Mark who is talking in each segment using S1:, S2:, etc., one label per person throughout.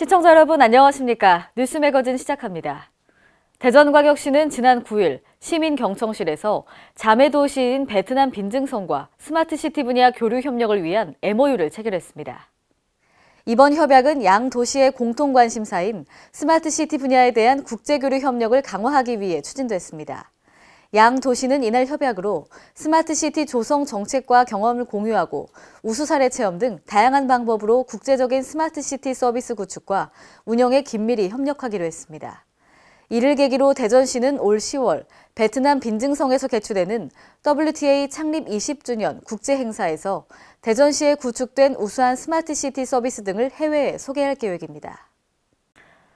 S1: 시청자 여러분 안녕하십니까? 뉴스 매거진 시작합니다. 대전광역시는 지난 9일 시민경청실에서 자매도시인 베트남 빈증성과 스마트시티 분야 교류 협력을 위한 MOU를 체결했습니다. 이번 협약은 양 도시의 공통 관심사인 스마트시티 분야에 대한 국제교류 협력을 강화하기 위해 추진됐습니다. 양 도시는 이날 협약으로 스마트시티 조성 정책과 경험을 공유하고 우수 사례 체험 등 다양한 방법으로 국제적인 스마트시티 서비스 구축과 운영에 긴밀히 협력하기로 했습니다. 이를 계기로 대전시는 올 10월 베트남 빈증성에서 개최되는 WTA 창립 20주년 국제행사에서 대전시에 구축된 우수한 스마트시티 서비스 등을 해외에 소개할 계획입니다.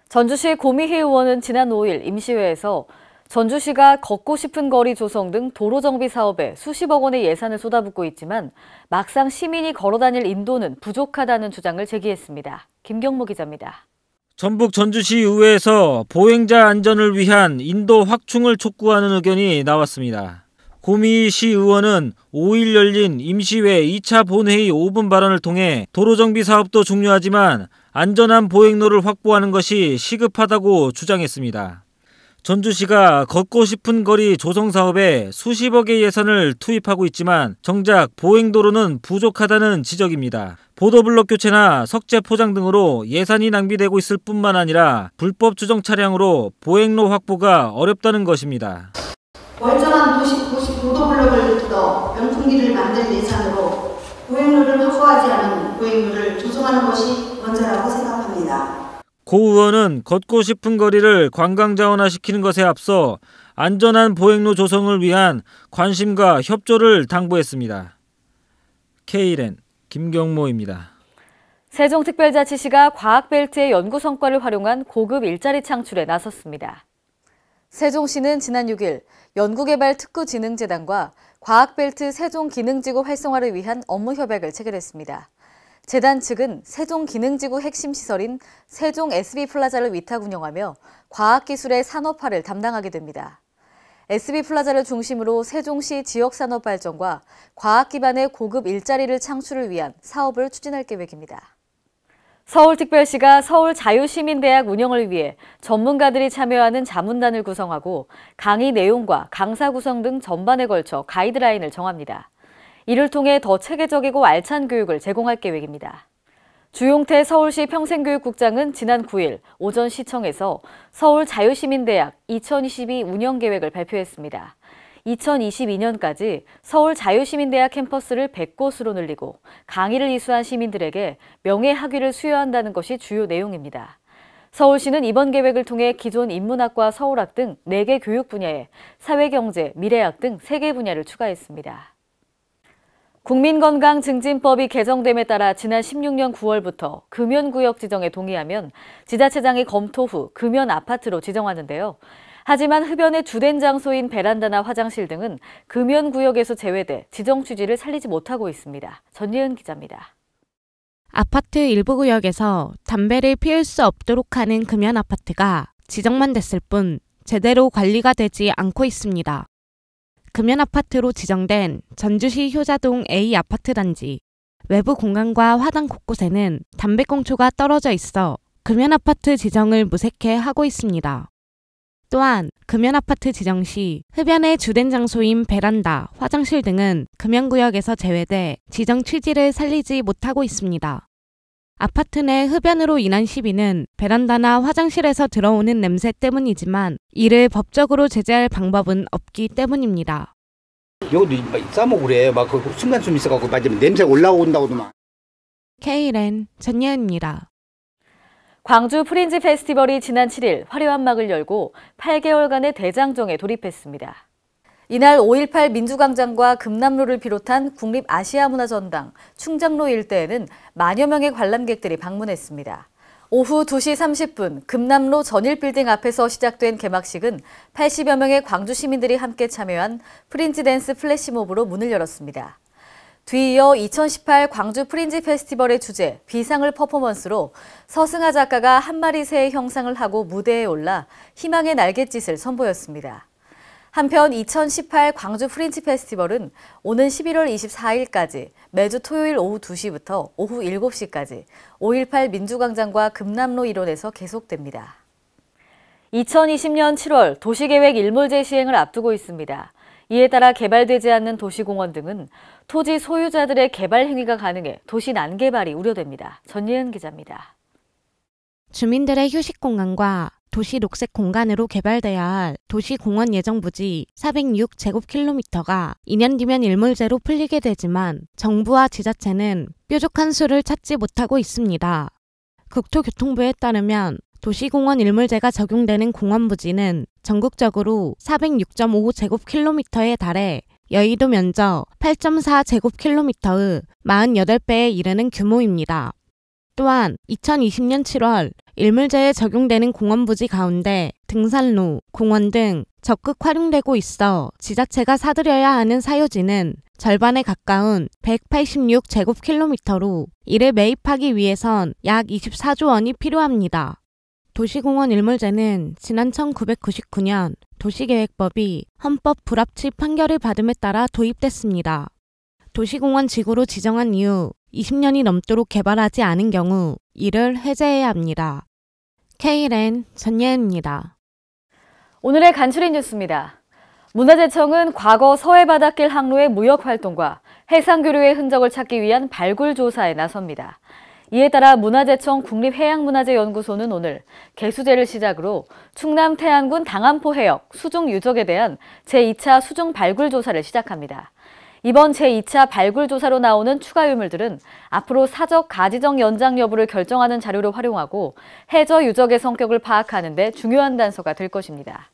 S1: 전주시 고미희 의원은 지난 5일 임시회에서 전주시가 걷고 싶은 거리 조성 등 도로 정비 사업에 수십억 원의 예산을 쏟아붓고 있지만 막상 시민이 걸어다닐 인도는 부족하다는 주장을 제기했습니다. 김경모 기자입니다.
S2: 전북 전주시 의회에서 보행자 안전을 위한 인도 확충을 촉구하는 의견이 나왔습니다. 고미희 시 의원은 5일 열린 임시회 2차 본회의 5분 발언을 통해 도로 정비 사업도 중요하지만 안전한 보행로를 확보하는 것이 시급하다고 주장했습니다. 전주시가 걷고 싶은 거리 조성 사업에 수십억의 예산을 투입하고 있지만 정작 보행도로는 부족하다는 지적입니다. 보도블록 교체나 석재 포장 등으로 예산이 낭비되고 있을 뿐만 아니라 불법 주정 차량으로 보행로 확보가 어렵다는 것입니다.
S3: 멀쩡한 보도블록을 뜯어 명품기를 만들 예산으로 보행로를 확보하지 않은 보행로를 조성하는 것이 먼저라고 생각합니다.
S2: 고 의원은 걷고 싶은 거리를 관광자원화시키는 것에 앞서 안전한 보행로 조성을 위한 관심과 협조를 당부했습니다. K랜 김경모입니다.
S1: 세종특별자치시가 과학벨트의 연구 성과를 활용한 고급 일자리 창출에 나섰습니다. 세종시는 지난 6일 연구개발특구진흥재단과 과학벨트 세종기능지구 활성화를 위한 업무 협약을 체결했습니다. 재단 측은 세종기능지구 핵심 시설인 세종 SB플라자를 위탁 운영하며 과학기술의 산업화를 담당하게 됩니다. SB플라자를 중심으로 세종시 지역산업 발전과 과학 기반의 고급 일자리를 창출을 위한 사업을 추진할 계획입니다. 서울특별시가 서울자유시민대학 운영을 위해 전문가들이 참여하는 자문단을 구성하고 강의 내용과 강사 구성 등 전반에 걸쳐 가이드라인을 정합니다. 이를 통해 더 체계적이고 알찬 교육을 제공할 계획입니다. 주용태 서울시 평생교육국장은 지난 9일 오전 시청에서 서울자유시민대학 2022 운영계획을 발표했습니다. 2022년까지 서울자유시민대학 캠퍼스를 100곳으로 늘리고 강의를 이수한 시민들에게 명예학위를 수여한다는 것이 주요 내용입니다. 서울시는 이번 계획을 통해 기존 인문학과 서울학 등 4개 교육 분야에 사회경제, 미래학 등 3개 분야를 추가했습니다. 국민건강증진법이 개정됨에 따라 지난 16년 9월부터 금연구역 지정에 동의하면 지자체장이 검토 후 금연아파트로 지정하는데요. 하지만 흡연의 주된 장소인 베란다나 화장실 등은 금연구역에서 제외돼 지정 취지를 살리지 못하고 있습니다. 전예은 기자입니다.
S4: 아파트 일부 구역에서 담배를 피울 수 없도록 하는 금연아파트가 지정만 됐을 뿐 제대로 관리가 되지 않고 있습니다. 금연아파트로 지정된 전주시 효자동 A 아파트 단지 외부 공간과 화단 곳곳에는 담배꽁초가 떨어져 있어 금연아파트 지정을 무색해 하고 있습니다. 또한 금연아파트 지정 시 흡연의 주된 장소인 베란다, 화장실 등은 금연구역에서 제외돼 지정 취지를 살리지 못하고 있습니다. 아파트 내 흡연으로 인한 시비는 베란다나 화장실에서 들어오는 냄새 때문이지만 이를 법적으로 제재할 방법은 없기 때문입니다.
S5: 여기도 싸먹고 그래. 막 그 순간숨 있어갖고 맞으면 냄새 올라온다고도 막.
S4: K랜 전예은입니다.
S1: 광주 프린지 페스티벌이 지난 7일 화려한 막을 열고 8개월간의 대장정에 돌입했습니다. 이날 5.18 민주광장과 금남로를 비롯한 국립아시아문화전당, 충장로 일대에는 만여 명의 관람객들이 방문했습니다. 오후 2시 30분 금남로 전일빌딩 앞에서 시작된 개막식은 80여 명의 광주 시민들이 함께 참여한 프린지 댄스 플래시몹으로 문을 열었습니다. 뒤이어 2018 광주 프린지 페스티벌의 주제 비상을 퍼포먼스로 서승하 작가가 한 마리 새의 형상을 하고 무대에 올라 희망의 날갯짓을 선보였습니다. 한편 2018 광주 프린치 페스티벌은 오는 11월 24일까지 매주 토요일 오후 2시부터 오후 7시까지 5.18 민주광장과 금남로 일원에서 계속됩니다. 2020년 7월 도시계획 일몰제 시행을 앞두고 있습니다. 이에 따라 개발되지 않는 도시공원 등은 토지 소유자들의 개발 행위가 가능해 도시 난개발이 우려됩니다. 전예은 기자입니다.
S4: 주민들의 휴식 공간과 도시 녹색 공간으로 개발돼야 할 도시공원 예정 부지 406제곱킬로미터가 2년 뒤면 일몰제로 풀리게 되지만 정부와 지자체는 뾰족한 수를 찾지 못하고 있습니다. 국토교통부에 따르면 도시공원 일몰제가 적용되는 공원 부지는 전국적으로 406.5제곱킬로미터에 달해 여의도 면적 8.4제곱킬로미터의 48배에 이르는 규모입니다. 또한 2020년 7월 일몰제에 적용되는 공원 부지 가운데 등산로, 공원 등 적극 활용되고 있어 지자체가 사들여야 하는 사유지는 절반에 가까운 186제곱킬로미터로 이를 매입하기 위해선 약 24조 원이 필요합니다. 도시공원 일몰제는 지난 1999년 도시계획법이 헌법 불합치 판결을 받음에 따라 도입됐습니다. 도시공원 지구로 지정한 이후 20년이 넘도록 개발하지 않은 경우 이를 해제해야 합니다. KLN 전예은입니다.
S1: 오늘의 간추린 뉴스입니다. 문화재청은 과거 서해바닷길 항로의 무역활동과 해상교류의 흔적을 찾기 위한 발굴 조사에 나섭니다. 이에 따라 문화재청 국립해양문화재연구소는 오늘 개수제를 시작으로 충남 태안군 당안포 해역 수중 유적에 대한 제2차 수중 발굴 조사를 시작합니다. 이번 제2차 발굴 조사로 나오는 추가 유물들은 앞으로 사적 가지정 연장 여부를 결정하는 자료로 활용하고 해저 유적의 성격을 파악하는 데 중요한 단서가 될 것입니다.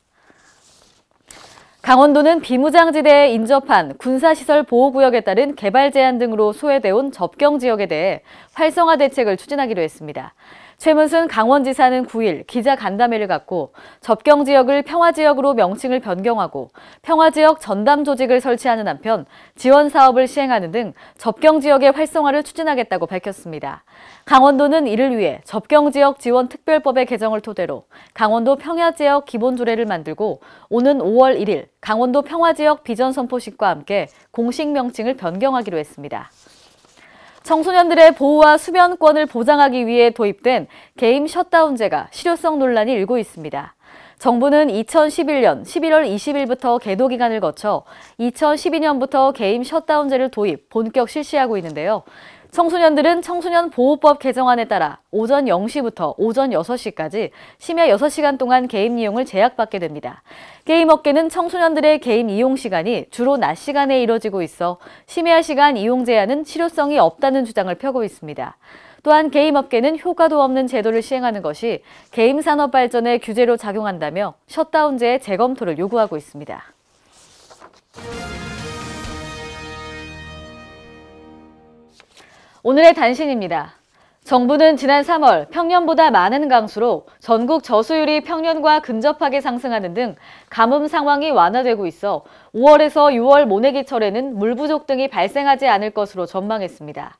S1: 강원도는 비무장지대에 인접한 군사시설 보호구역에 따른 개발 제한 등으로 소외돼 온 접경지역에 대해 활성화 대책을 추진하기로 했습니다. 최문순 강원지사는 9일 기자간담회를 갖고 접경지역을 평화지역으로 명칭을 변경하고 평화지역 전담 조직을 설치하는 한편 지원 사업을 시행하는 등 접경지역의 활성화를 추진하겠다고 밝혔습니다. 강원도는 이를 위해 접경지역 지원 특별법의 개정을 토대로 강원도 평화지역 기본조례를 만들고 오는 5월 1일 강원도 평화지역 비전선포식과 함께 공식 명칭을 변경하기로 했습니다. 청소년들의 보호와 수면권을 보장하기 위해 도입된 게임 셧다운제가 실효성 논란이 일고 있습니다. 정부는 2011년 11월 20일부터 계도 기간을 거쳐 2012년부터 게임 셧다운제를 도입, 본격 실시하고 있는데요. 청소년들은 청소년 보호법 개정안에 따라 오전 0시부터 오전 6시까지 심야 6시간 동안 게임 이용을 제약받게 됩니다. 게임 업계는 청소년들의 게임 이용 시간이 주로 낮 시간에 이뤄지고 있어 심야 시간 이용 제한은 실효성이 없다는 주장을 펴고 있습니다. 또한 게임 업계는 효과도 없는 제도를 시행하는 것이 게임 산업 발전의 규제로 작용한다며 셧다운제의 재검토를 요구하고 있습니다. 오늘의 단신입니다. 정부는 지난 3월 평년보다 많은 강수로 전국 저수율이 평년과 근접하게 상승하는 등 가뭄 상황이 완화되고 있어 5월에서 6월 모내기철에는 물 부족 등이 발생하지 않을 것으로 전망했습니다.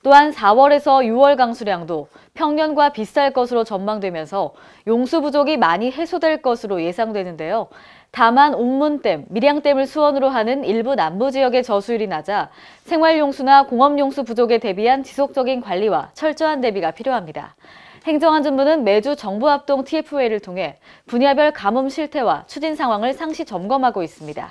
S1: 또한 4월에서 6월 강수량도 평년과 비슷할 것으로 전망되면서 용수 부족이 많이 해소될 것으로 예상되는데요. 다만 옥문댐, 밀양댐을 수원으로 하는 일부 남부 지역의 저수율이 낮아 생활용수나 공업용수 부족에 대비한 지속적인 관리와 철저한 대비가 필요합니다. 행정안전부는 매주 정부합동 TF회의를 통해 분야별 가뭄 실태와 추진 상황을 상시 점검하고 있습니다.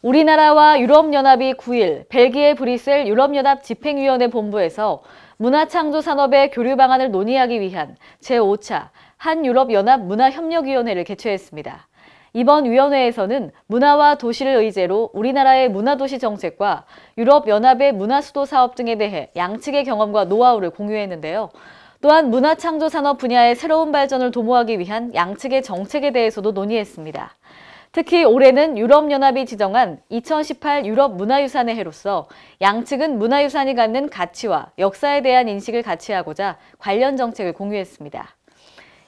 S1: 우리나라와 유럽연합이 9일 벨기에 브뤼셀 유럽연합 집행위원회 본부에서 문화창조 산업의 교류 방안을 논의하기 위한 제5차 한유럽연합 문화협력위원회를 개최했습니다. 이번 위원회에서는 문화와 도시를 의제로 우리나라의 문화도시 정책과 유럽연합의 문화수도 사업 등에 대해 양측의 경험과 노하우를 공유했는데요. 또한 문화창조 산업 분야의 새로운 발전을 도모하기 위한 양측의 정책에 대해서도 논의했습니다. 특히 올해는 유럽연합이 지정한 2018 유럽 문화유산의 해로서 양측은 문화유산이 갖는 가치와 역사에 대한 인식을 같이 하고자 관련 정책을 공유했습니다.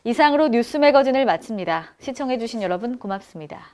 S1: 이상으로 뉴스 매거진을 마칩니다. 시청해주신 여러분 고맙습니다.